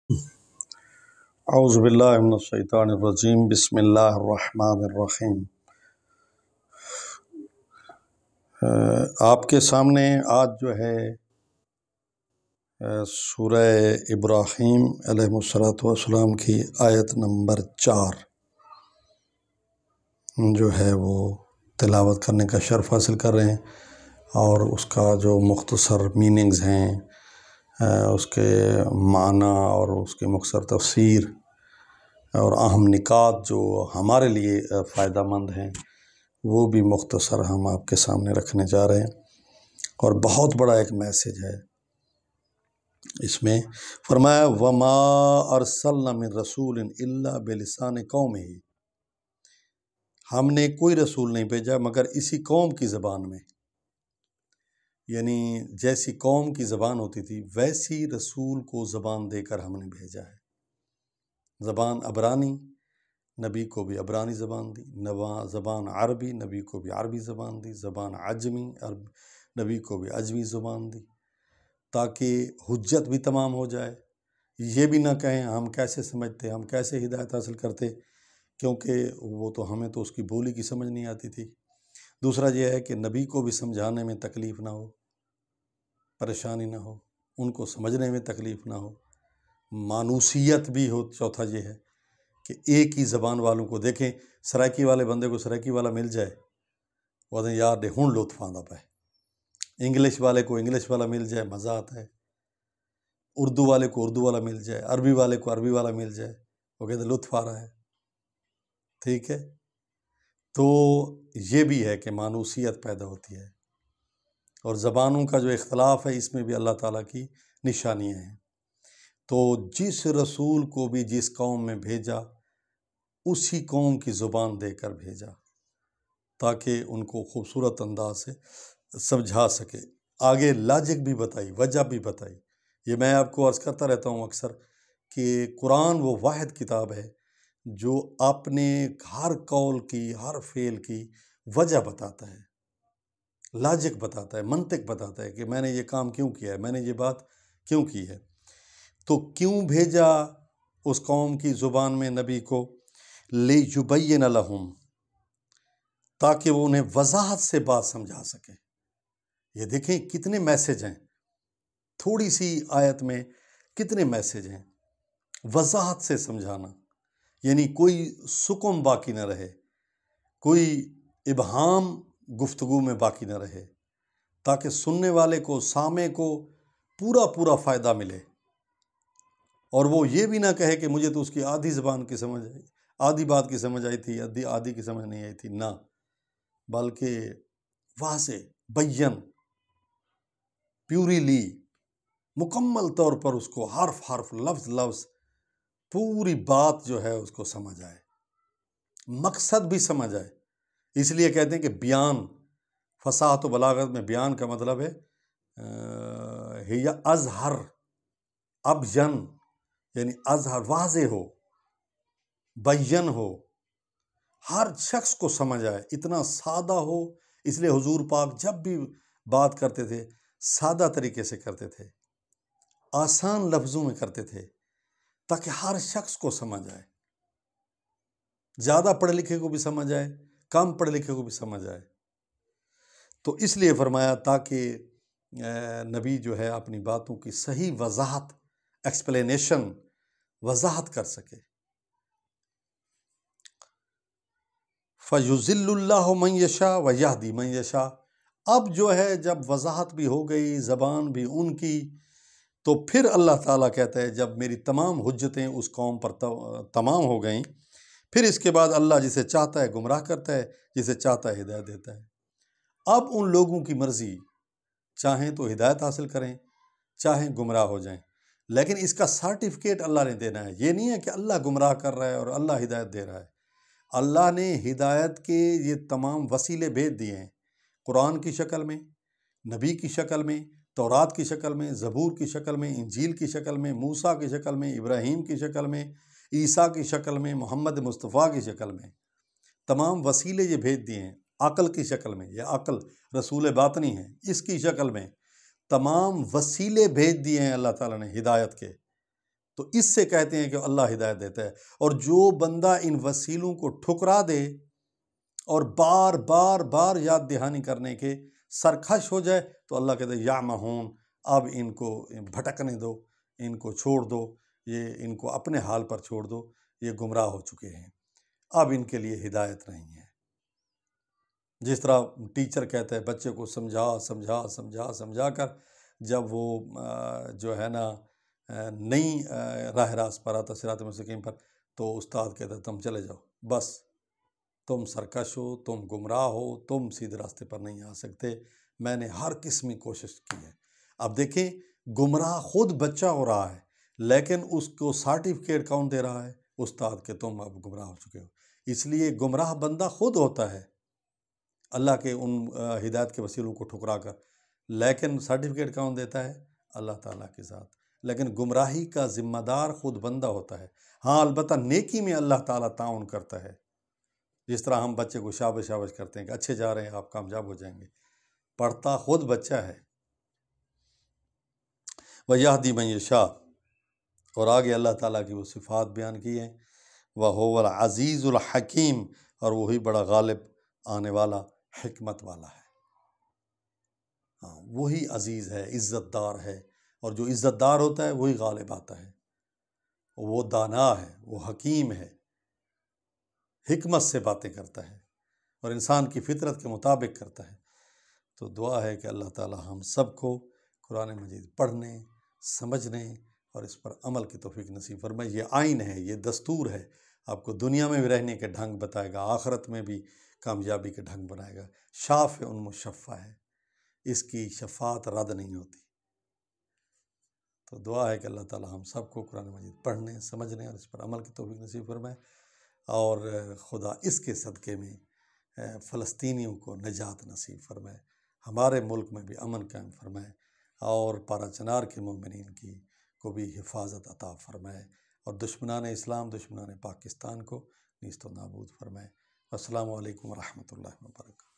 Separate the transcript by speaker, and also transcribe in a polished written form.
Speaker 1: اعوذ باللہ من الشیطان الرجیم، بسم اللہ الرحمن الرحیم۔ آپ کے سامنے آج جو ہے سورہ ابراہیم علیہ السلام کی آیت نمبر 4 جو ہے وہ تلاوت کرنے کا شرف حاصل کر رہے ہیں، اور اس کا جو مختصر میننگز ہیں، اس کے معنی اور اس کی مختصر تفسیر اور اہم نکات جو ہمارے لیے فائدہ مند ہیں، وہ بھی مختصر ہم آپ کے سامنے رکھنے جا رہے ہیں۔ اور بہت بڑا ایک میسج ہے اس میں۔ فرمایا وَمَا أَرْسَلْنَا مِن رَسُولٍ إِلَّا بِلِسَانِ قَوْمِهِ، ہم نے کوئی رسول نہیں بھیجا مگر اسی قوم کی زبان میں، یعنی جیسی قوم کی زبان ہوتی تھی ویسی رسول کو زبان دے کر ہم نے بھیجا ہے۔ زبان عبرانی، نبی کو بھی عبرانی زبان دی، زبان عربی، نبی کو بھی عربی زبان دی، زبان عجمی، نبی کو بھی عجمی زبان دی، تاکہ حجت بھی تمام ہو جائے۔ یہ بھی نہ کہیں ہم کیسے سمجھتے، ہم کیسے ہدایت حاصل کرتے، کیونکہ وہ تو ہمیں تو اس کی بولی کی سمجھ نہیں آتی تھی۔ دوسرا یہ ہے کہ نبی کو بھی سمجھانے میں تکلیف نہ ہو، پریشانی نہ ہو، ان کو سمجھنے میں تکلیف نہ ہو، مانوسیت بھی ہو۔ چوتھا یہ ہے کہ ایک ہی زبان والوں کو دیکھیں، سرائکی والے بندے کو سرائکی والا مل جائے، وہ یار دے ہن لطف آندا پہ، انگلش والے کو انگلش والا مل جائے، مزہ آتا ہے، اردو والے کو اردو والا مل جائے، عربی والے کو عربی والا مل جائے، وہ کہتے لطف آ رہا ہے۔ ٹھیک ہے، تو یہ بھی ہے کہ مانوسیت پیدا ہوتی ہے، اور زبانوں کا جو اختلاف ہے اس میں بھی اللہ تعالیٰ کی نشانیاں ہیں۔ تو جس رسول کو بھی جس قوم میں بھیجا اسی قوم کی زبان دے کر بھیجا، تاکہ ان کو خوبصورت انداز سے سمجھا سکے۔ آگے لاجک بھی بتائی، وجہ بھی بتائی۔ یہ میں آپ کو عرض کرتا رہتا ہوں اکثر کہ قرآن وہ واحد کتاب ہے جو اپنے ہر قول کی، ہر فعل کی وجہ بتاتا ہے، لاجک بتاتا ہے، منطق بتاتا ہے کہ میں نے یہ کام کیوں کیا ہے، میں نے یہ بات کیوں کی ہے۔ تو کیوں بھیجا اس قوم کی زبان میں نبی کو؟ لِيُبَيِّنَ لَهُمْ، تاکہ وہ انہیں وضاحت سے بات سمجھا سکے۔ یہ دیکھیں کتنے میسج ہیں، تھوڑی سی آیت میں کتنے میسج ہیں۔ وضاحت سے سمجھانا، یعنی کوئی سکم باقی نہ رہے، کوئی ابہام گفتگو میں باقی نہ رہے، تاکہ سننے والے کو، سامع کو پورا فائدہ ملے، اور وہ یہ بھی نہ کہے کہ مجھے تو اس کی آدھی زبان کی سمجھ آئی، آدھی بات کی سمجھ آئی تھی، آدھی کی سمجھ نہیں آئی تھی، نہ، بلکہ واضح، بیان، پیوریلی، مکمل طور پر اس کو حرف لفظ پوری بات جو ہے اس کو سمجھ آئے، مقصد بھی سمجھ آئے۔ اس لیے کہتے ہیں کہ بیان، فصاحت و بلاغت میں بیان کا مطلب ہے ہی اظہر، ابین، یعنی اظہر، واضح ہو، بیان ہو، ہر شخص کو سمجھ آئے، اتنا سادہ ہو۔ اس لیے حضور پاک جب بھی بات کرتے تھے سادہ طریقے سے کرتے تھے، آسان لفظوں میں کرتے تھے، تاکہ ہر شخص کو سمجھ آئے، زیادہ پڑھے لکھے کو بھی سمجھ آئے، کم پڑھے لکھے کو بھی سمجھ آئے۔ تو اس لیے فرمایا تاکہ نبی جو ہے اپنی باتوں کی صحیح وضاحت، ایکسپلینیشن، وضاحت کر سکے۔ فَيُضِلُّ اللَّهُ مَن يَشَاءُ وَيَهْدِي مَن يَشَاءُ۔ اب جو ہے جب وضاحت بھی ہو گئی، زبان بھی ان کی، تو پھر اللہ تعالیٰ کہتا ہے جب میری تمام حجتیں اس قوم پر تمام ہو گئیں، پھر اس کے بعد اللہ جسے چاہتا ہے گمراہ کرتا ہے، جسے چاہتا ہے ہدایت دیتا ہے۔ اب ان لوگوں کی مرضی، چاہیں تو ہدایت حاصل کریں، چاہیں گمراہ ہو جائیں، لیکن اس کا سرٹیفکیٹ اللہ نے دینا ہے۔ یہ نہیں ہے کہ اللہ گمراہ کر رہا ہے اور اللہ ہدایت دے رہا ہے۔ اللہ نے ہدایت کے یہ تمام وسیلے بھیج دیے ہیں، قرآن کی شکل میں، نبی کی شکل میں، تورات کی شکل میں، زبور کی شکل میں، انجیل کی شکل میں، موسیٰ کی شکل میں، ابراہیم کی شکل میں، عیسیٰ کی شکل میں، محمد مصطفیٰ کی شکل میں، تمام وسیلے یہ بھیج دیے ہیں۔ عقل کی شکل میں، یہ عقل رسول باطنی ہے، اس کی شکل میں تمام وسیلے بھیج دیے ہیں اللہ تعالیٰ نے ہدایت کے، تو اس سے کہتے ہیں کہ اللہ ہدایت دیتا ہے۔ اور جو بندہ ان وسیلوں کو ٹھکرا دے اور بار بار بار یاد دہانی کرنے کے سرخش ہو جائے تو اللہ کہتے ہیں یعمہون، اب ان کو بھٹکنے دو، ان کو چھوڑ دو، یہ ان کو اپنے حال پر چھوڑ دو، یہ گمراہ ہو چکے ہیں، اب ان کے لیے ہدایت نہیں ہے۔ جس طرح ٹیچر کہتا ہے بچے کو سمجھا سمجھا سمجھا سمجھا کر جب وہ جو ہے نا نہیں راہ راست پر آتا، صراط مستقیم پر، تو استاد کہتا ہے تم چلے جاؤ، بس تم سرکش ہو، تم گمراہ ہو، تم سیدھے راستے پر نہیں آ سکتے، میں نے ہر قسم کی کوشش کی ہے۔ اب دیکھیں گمراہ خود بچہ ہو رہا ہے، لیکن اس کو سرٹیفکیٹ کون دے رہا ہے؟ استاد، کہ تم اب گمراہ ہو چکے ہو۔ اس لیے گمراہ بندہ خود ہوتا ہے اللہ کے ان ہدایت کے وسیلوں کو ٹھکرا کر، لیکن سرٹیفکیٹ کون دیتا ہے؟ اللہ تعالیٰ کے ساتھ۔ لیکن گمراہی کا ذمہ دار خود بندہ ہوتا ہے۔ ہاں البتہ نیکی میں اللہ تعالیٰ تعاون کرتا ہے، جس طرح ہم بچے کو شابش شابش کرتے ہیں کہ اچھے جا رہے ہیں، آپ کامیاب ہو جائیں گے، پڑھتا خود بچہ ہے۔ وَيَهْدِي مَن يَشَاءُ، اور آگے اللہ تعالیٰ کی وہ صفات بیان کی ہیں، وَهُوَ الْعَزِيزُ الْحَكِيمُ، اور وہی بڑا غالب آنے والا حکمت والا ہے۔ ہاں وہی عزیز ہے، عزت دار ہے، اور جو عزت دار ہوتا ہے وہی غالب آتا ہے، وہ دانا ہے، وہ حکیم ہے، حکمت سے باتیں کرتا ہے اور انسان کی فطرت کے مطابق کرتا ہے۔ تو دعا ہے کہ اللہ تعالی ہم سب کو قرآن مجید پڑھنے، سمجھنے اور اس پر عمل کی توفیق نصیب فرمائے۔ یہ آئین ہے، یہ دستور ہے، آپ کو دنیا میں بھی رہنے کے ڈھنگ بتائے گا، آخرت میں بھی کامیابی کے ڈھنگ بنائے گا۔ شافع مشفع ہے، اس کی شفاعت رد نہیں ہوتی۔ تو دعا ہے کہ اللہ تعالی ہم سب کو قرآن مجید پڑھنے، سمجھنے اور اس پر عمل کی توفیق نصیب فرمائے، اور خدا اس کے صدقے میں فلسطینیوں کو نجات نصیب فرمائے، ہمارے ملک میں بھی امن قائم فرمائے، اور پارا چنار کے مومنین کی کو بھی حفاظت عطا فرمائے، اور دشمنان اسلام، دشمنان پاکستان کو نیست و نابود فرمائے۔ السلام علیکم ورحمۃ اللہ وبرکاتہ۔